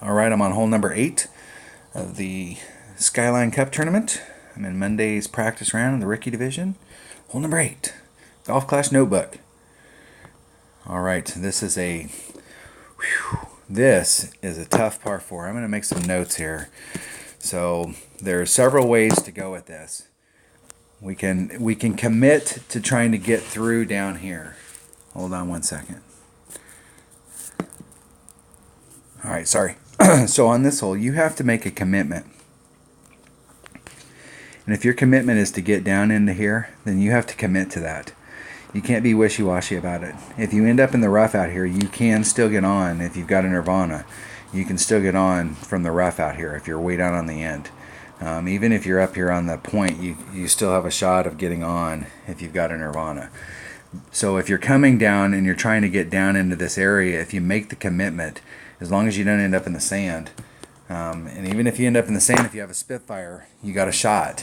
All right, I'm on hole number 8 of the Skyline Cup tournament. I'm in Monday's practice round in the rookie division. Hole number 8, Golf Clash Notebook. All right, this is a tough par 4. I'm going to make some notes here. So there are several ways to go with this. We can commit to trying to get through down here. Hold on one second. All right, sorry. So on this hole, you have to make a commitment. And if your commitment is to get down into here, then you have to commit to that. You can't be wishy-washy about it. If you end up in the rough out here, you can still get on. If you've got a Nirvana, you can still get on from the rough out here if you're way down on the end. Even if you're up here on the point, you still have a shot of getting on if you've got a Nirvana. So if you're coming down and you're trying to get down into this area, if you make the commitment, as long as you don't end up in the sand, and even if you end up in the sand, if you have a Spitfire, you got a shot.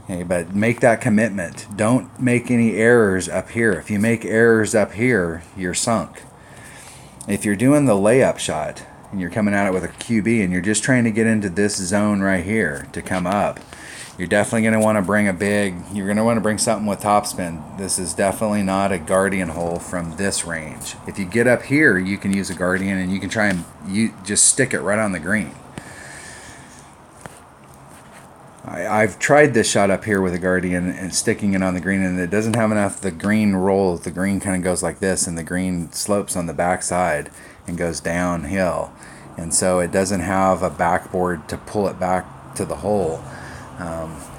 Okay, but make that commitment. Don't make any errors up here. If you make errors up here, you're sunk. If you're doing the layup shot and you're coming at it with a QB and you're just trying to get into this zone right here to come up, you're definitely going to want to bring you're going to want to bring something with topspin. This is definitely not a Guardian hole from this range. If you get up here, you can use a Guardian and you can try and just stick it right on the green. I've tried this shot up here with a Guardian and sticking it on the green, and it doesn't have enough. The green rolls. The green kind of goes like this, and the green slopes on the backside and goes downhill. And so it doesn't have a backboard to pull it back to the hole.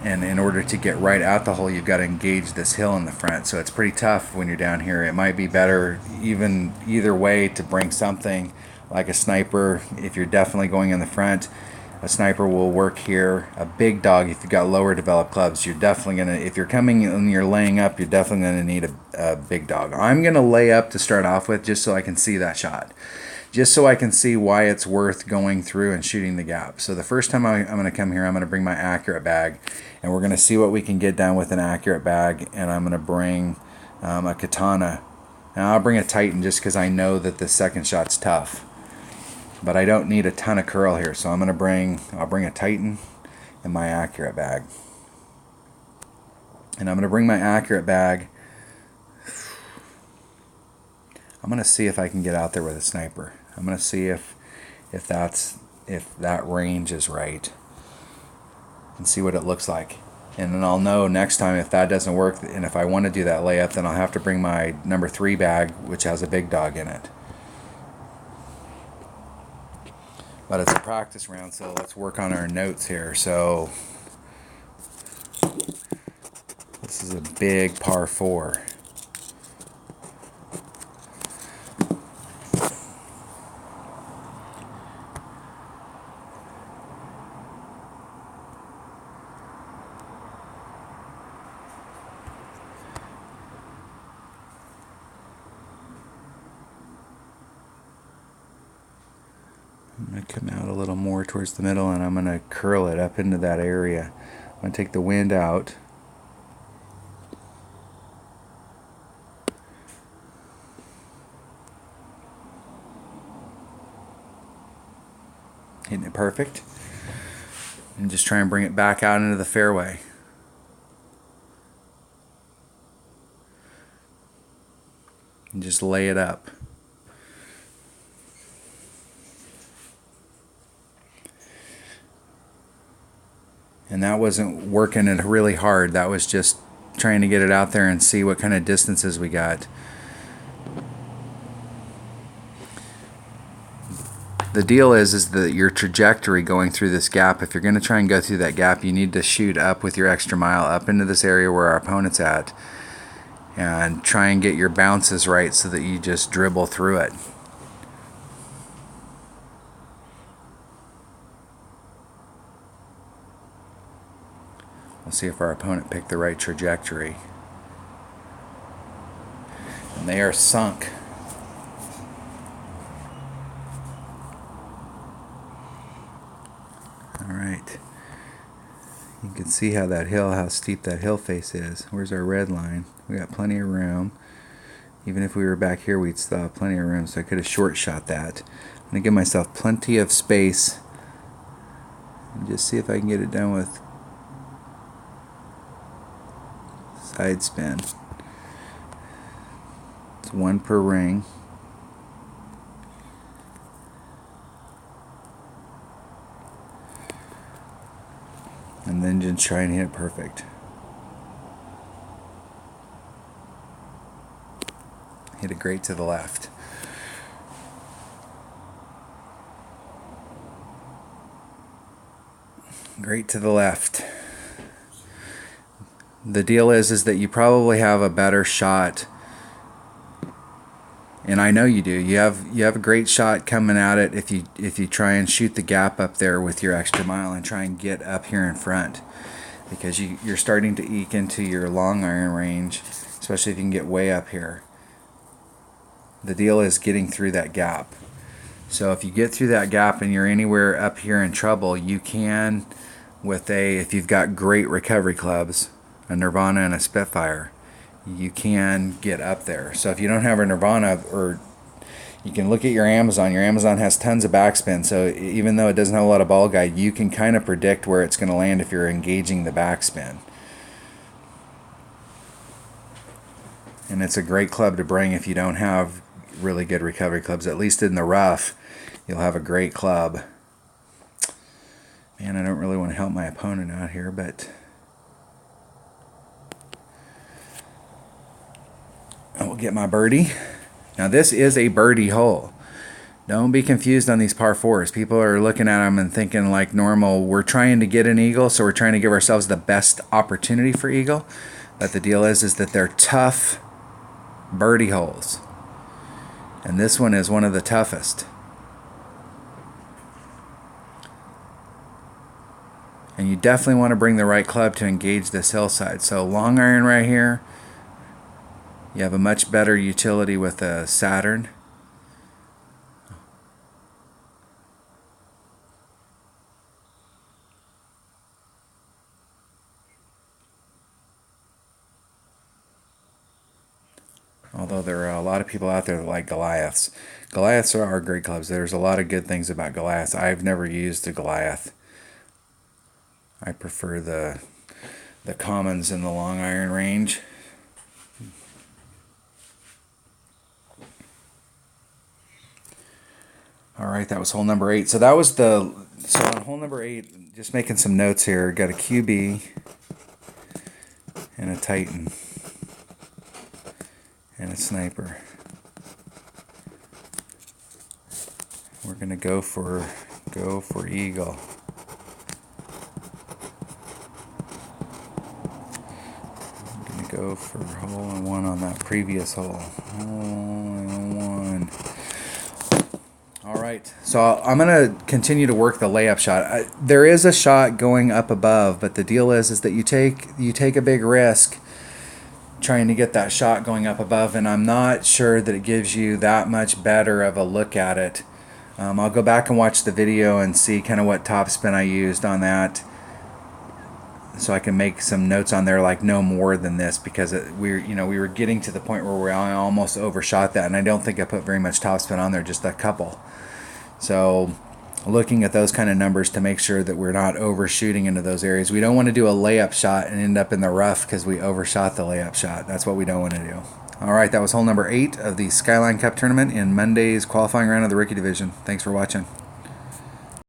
And in order to get right at the hole, you've got to engage this hill in the front. So it's pretty tough when you're down here. It might be better either way to bring something like a sniper if you're definitely going in the front. A sniper will work here. A big dog, if you've got lower developed clubs, you're definitely going to, if you're coming and you're laying up, you're definitely going to need a big dog. I'm going to lay up to start off with just so I can see that shot. Just so I can see why it's worth going through and shooting the gap. So the first time I'm going to come here, I'm going to bring my accurate bag, and we're going to see what we can get done with an accurate bag, and I'm going to bring a katana. Now I'll bring a Titan just because I know that the second shot's tough. But I don't need a ton of curl here, so I'll bring a Titan and my accurate bag. And I'm going to bring my accurate bag. I'm going to see if I can get out there with a sniper. I'm going to see if that range is right and see what it looks like. And then I'll know next time if that doesn't work, and if I want to do that layup, then I'll have to bring my number 3 bag, which has a big dog in it. But it's a practice round, so let's work on our notes here. So this is a big par 4. I'm going to come out a little more towards the middle, and I'm going to curl it up into that area. I'm going to take the wind out. Hitting it perfect. And just try and bring it back out into the fairway. And just lay it up. And that wasn't working it really hard. That was just trying to get it out there and see what kind of distances we got. The deal is that your trajectory going through this gap, if you're going to try and go through that gap, you need to shoot up with your extra mile up into this area where our opponent's at and try and get your bounces right so that you just dribble through it. We'll see if our opponent picked the right trajectory. And they are sunk. All right. You can see how steep that hill face is. Where's our red line? We got plenty of room. Even if we were back here, we'd still have plenty of room, so I could have short shot that. I'm going to give myself plenty of space and just see if I can get it done with side spin. It's one per ring. And then just try and hit it perfect. Hit it great to the left. Great to the left. The deal is that you probably have a better shot, and I know you do. You have a great shot coming at it if you try and shoot the gap up there with your extra mile and try and get up here in front, because you're starting to eke into your long iron range, especially if you can get way up here. The deal is getting through that gap. So if you get through that gap and you're anywhere up here in trouble, you can, if you've got great recovery clubs, a Nirvana and a Spitfire, you can get up there. So if you don't have a Nirvana, or you can look at your Amazon. Your Amazon has tons of backspin, so even though it doesn't have a lot of ball guide, you can kind of predict where it's going to land if you're engaging the backspin. And it's a great club to bring if you don't have really good recovery clubs. At least in the rough, you'll have a great club. Man, I don't really want to help my opponent out here, but I will get my birdie. Now this is a birdie hole. Don't be confused on these par fours. People are looking at them and thinking like normal, we're trying to get an eagle, so we're trying to give ourselves the best opportunity for eagle. But the deal is that they're tough birdie holes. And this one is one of the toughest. And you definitely want to bring the right club to engage this hillside. So long iron right here. You have a much better utility with a Saturn. Although there are a lot of people out there that like Goliaths. Goliaths are great clubs. There's a lot of good things about Goliaths. I've never used a Goliath. I prefer the commons in the long iron range. All right, that was hole number 8. So that was so on hole number 8, just making some notes here. Got a QB and a Titan and a sniper. We're gonna go for eagle. I'm gonna go for hole in one on that previous hole. Hole in one. All right, so I'm gonna continue to work the layup shot. There is a shot going up above, but the deal is that you take a big risk trying to get that shot going up above, and I'm not sure that it gives you that much better of a look at it. I'll go back and watch the video and see kind of what topspin I used on that, so I can make some notes on there, like no more than this, because we were getting to the point where I almost overshot that, and I don't think I put very much topspin on there, just a couple. So looking at those kind of numbers to make sure that we're not overshooting into those areas. We don't want to do a layup shot and end up in the rough because we overshot the layup shot. That's what we don't want to do. All right, that was hole number 8 of the Skyline Cup tournament in Monday's qualifying round of the rookie division. Thanks for watching.